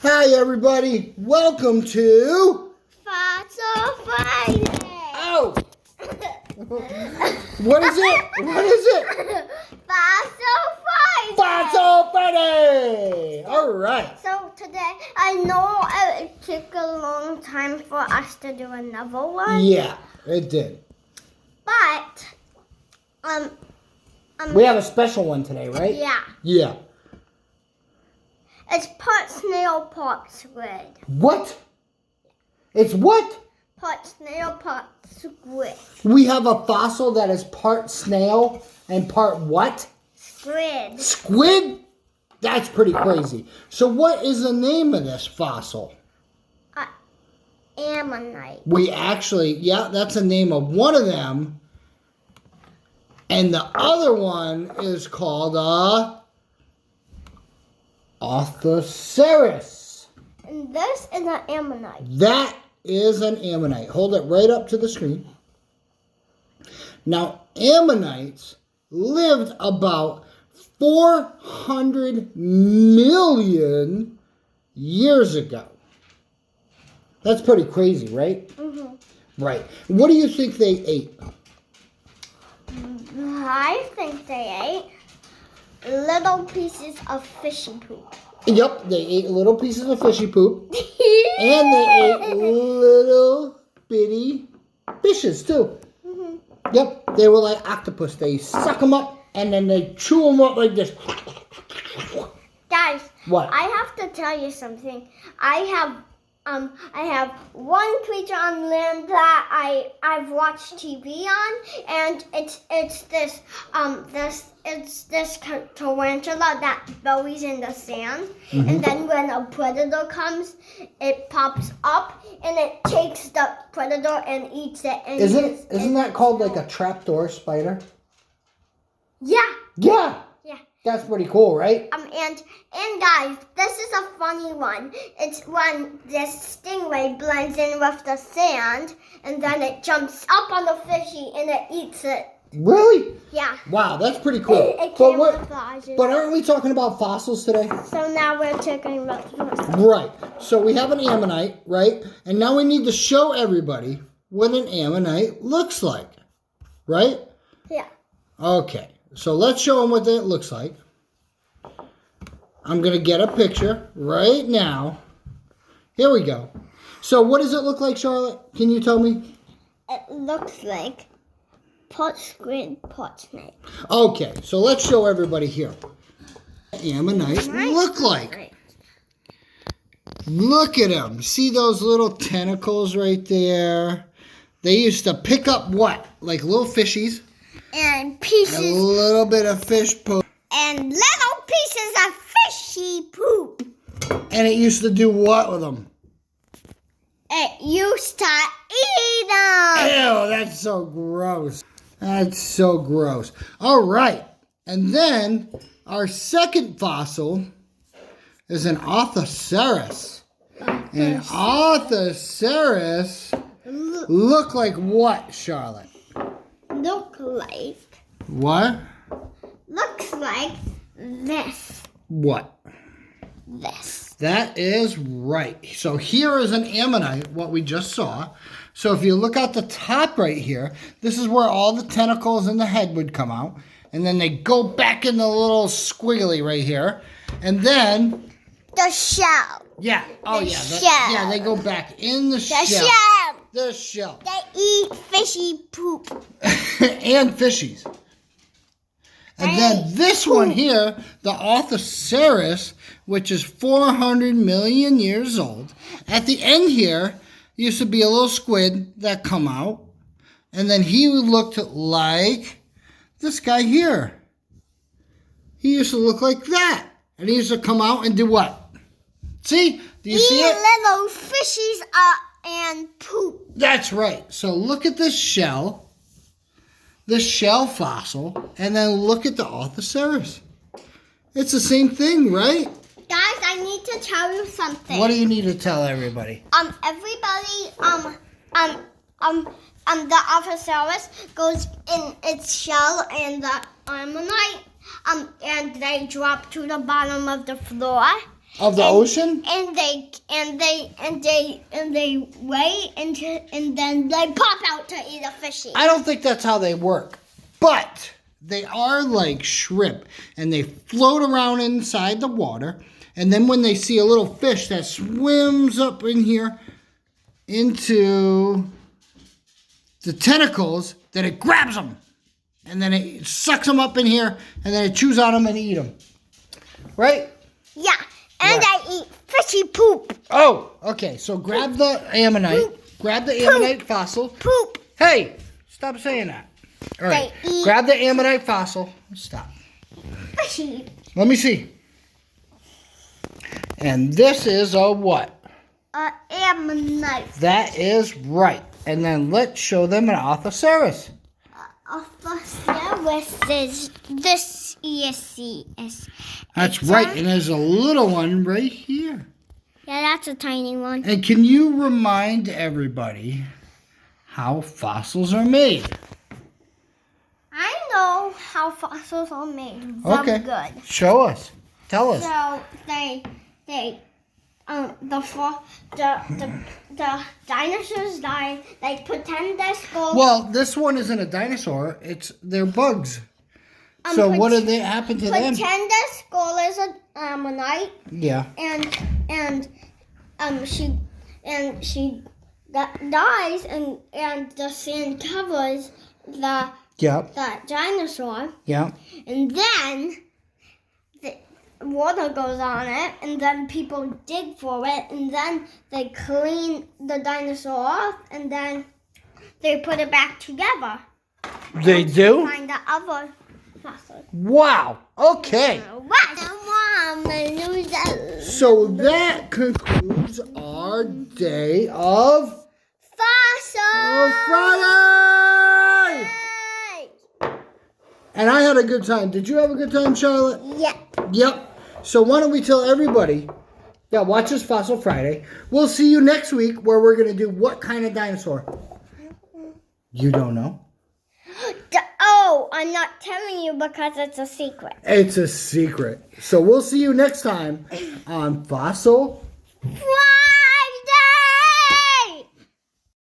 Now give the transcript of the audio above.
Hi, everybody. Welcome to Fossil Friday. Oh! What is it? What is it? Fossil Friday. Fossil Friday! All right. So today, I know it took a long time for us to do another one. Yeah, it did. But, We have a special one today, right? yeah. Yeah. It's part snail, part squid. What? It's what? Part snail, part squid. We have a fossil that is part snail and part what? Squid. Squid? That's pretty crazy. So what is the name of this fossil? Ammonite. We actually, yeah, that's the name of one of them. And the other one is called Orthoceras. And this is an ammonite. That is an ammonite. Hold it right up to the screen. Now, ammonites lived about 400 million years ago. That's pretty crazy, right? Mm-hmm. Right. What do you think they ate? I think they ate little pieces of fishy poop. Yep, they ate little pieces of fishy poop. And they ate little bitty fishes, too. Mm-hmm. Yep, they were like octopus. They suck them up, and then they chew them up like this. Guys, What? I have to tell you something. I have one creature on land that I've watched TV on, and it's this tarantula that buries in the sand, and then when a predator comes, it pops up and it takes the predator and eats it. And Isn't that called like a trapdoor spider? Yeah. Yeah. Yeah. That's pretty cool, right? And guys, this is a funny one. It's when this stingray blends in with the sand, and then it jumps up on the fishy and it eats it. Really? Yeah. Wow, that's pretty cool. It But aren't we talking about fossils today? So now we're talking about fossils. Right. So we have an ammonite, right? And now we need to show everybody what an ammonite looks like, right? Yeah. Okay. So let's show them what that looks like. I'm going to get a picture right now. Here we go. So what does it look like, Charlotte? Can you tell me? It looks like pot squid, pot snake. Okay. So let's show everybody here. Ammonite look like. Look at them. See those little tentacles right there? They used to pick up what? Like little fishies. And pieces. A little bit of fish poop. And little pieces of fishy poop. And it used to do what with them? It used to eat them. Ew, that's so gross. That's so gross. All right. And then our second fossil is an Orthoceras. And Orthoceras look like what, Charlotte? Look like. What? Looks like this. What? This. That is right. So here is an ammonite, what we just saw. So if you look at the top right here, this is where all the tentacles and the head would come out. And then they go back in the little squiggly right here. And then... The shell. Yeah. Oh, The yeah. shell. Yeah, they go back in the The shell. shell. The shell. They eat fishy poop. And fishies. And then this one here, the Orthoceras, which is 400 million years old. At the end here, used to be a little squid that come out. And then he looked like this guy here. He used to look like that. And he used to come out and do what? See? Do you see it? Little fishies and poop. That's right. So look at this shell. The shell fossil, and then look at the Orthoceras. It's the same thing, right? Guys, I need to tell you something. What do you need to tell everybody? Everybody, the Orthoceras goes in its shell and the ammonite, and they drop to the bottom of the floor, Of the ocean? And they wait and then they pop out to eat a fishy. I don't think that's how they work. But they are like shrimp. And they float around inside the water. And then when they see a little fish that swims up in here into the tentacles, then it grabs them. And then it sucks them up in here. And then it chews on them and eat them. Right? Yeah. And I eat fishy poop. Oh, okay. So grab the ammonite. Poop. Grab the ammonite fossil. Poop. Hey, stop saying that. All right. They eat- Grab the ammonite fossil. Stop. Fishy. Let me see. And this is a what? Ammonite. That is right. And then let's show them an Orthoceras. Orthoceras is this ESCS. That's right. And there's a little one right here. Yeah, that's a tiny one. And can you remind everybody how fossils are made? I know how fossils are made. Okay. Good. Show us. Tell us. So the dinosaurs died. They pretend they're skulls. Well, this one isn't a dinosaur. They're bugs. So what did they happen to them? Pretend their skull is an ammonite. Yeah. And she dies and the sand covers the dinosaur. Yeah. And then the water goes on it, and then people dig for it, and then they clean the dinosaur off, and then they put it back together. They do? Find the other fossil. Wow. Okay. So that concludes our day of Fossil! Friday! And I had a good time. Did you have a good time, Charlotte? Yeah. Yep. So why don't we tell everybody, watch this Fossil Friday. We'll see you next week where we're going to do what kind of dinosaur? You don't know? Oh, I'm not telling you because it's a secret. It's a secret. So we'll see you next time on Fossil Friday!